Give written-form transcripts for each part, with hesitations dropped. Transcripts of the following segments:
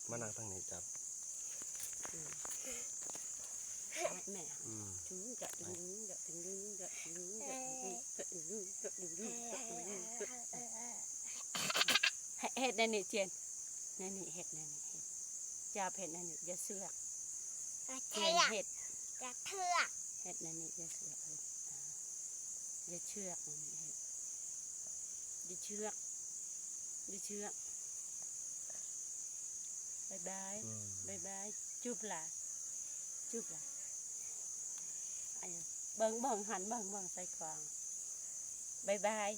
มานั่งทางนี้จับแม่ถึงจะถึงจะถึงจะถึงจะถึงจะถึงจะถึงเห็ดนั่นนี่เจนนั่นนี่เห็ดนั่นนี่เห็ดจับเห็ดนั่นนี่อย่าเสือกเจนเห็ดจะเทือกเห็ดนั่นนี่อย่าเสือกอย่าเชือกนั่นนี่เห็ดอย่าเชือกอย่าเชือกบายบายบายบายจุบล่ะจุบล่ะเบิ่งหันเบิ่งใส่กวางบายบาย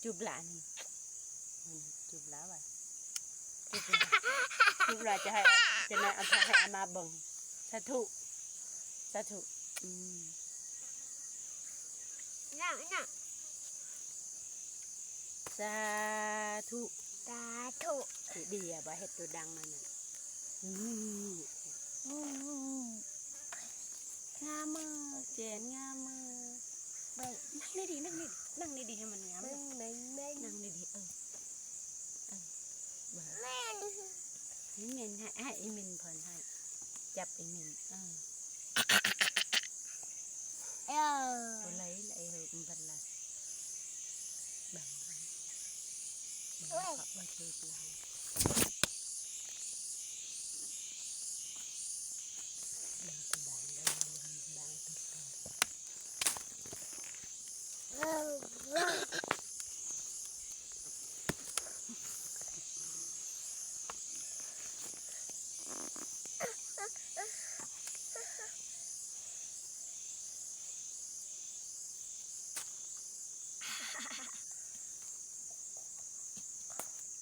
จุบล่ะนี่จุบล่ะว่ะจุบล่ะจะให้จะนายเอาให้อามาเบิ่งสาธุน่ะสาธุ สาธุ ดีอ่ะบ่เฮ็ดตัวดังนั่นน่ะงามมือเจนงามมือเบิ่งนั่งดีให้มันงามนั่งดีเบิ่งแม่นี่เมนให้อีมินผ่อนให้จับอีมินตัวไหลไหลเหอะมันเป็นไรบังขับมาคือเราดังตัวดัง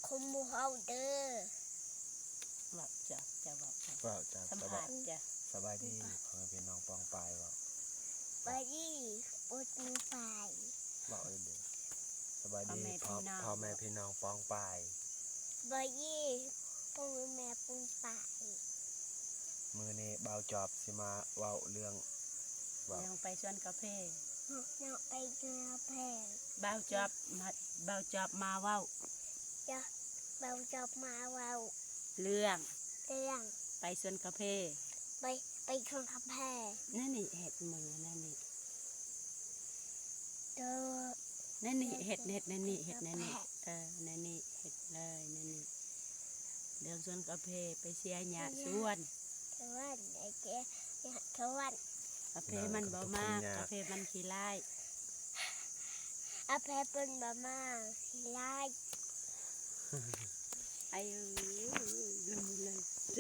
คุมมูเฮาเด้อบอกจะสัมผัสจ้ะสบายดีพ่อแม่พี่น้องปองปลายบอกไปดิอุดมือไปบอกเลยเด็กสบายดีพ่อแม่พี่น้องปองปลายไปดิพ่อแม่ปุ้งไปมือนี้เบาจอบสิมาเว้าเรื่องไปชวนกาแฟเนาะไปเจอแพงเบาจอบมาเว้าจะเบาจอบมาเว้าเรื่อง ไปสวนกาแฟไปชวนกาแฟนั่นนี่เห็ดมือนั่นนี่นั่นนี่เห็ดนั่นนี่เห็ดนั่นนี่นั่นนี่เห็ดเลยนั่นนี่เดินสวนกาแฟไปเสียหญ้าสวนไอ้เจ๊ชวนกาแฟมันบ่มากกาแฟมันขี้ไล่กาแฟเป็นบ่มากขี้ไล่ไอ้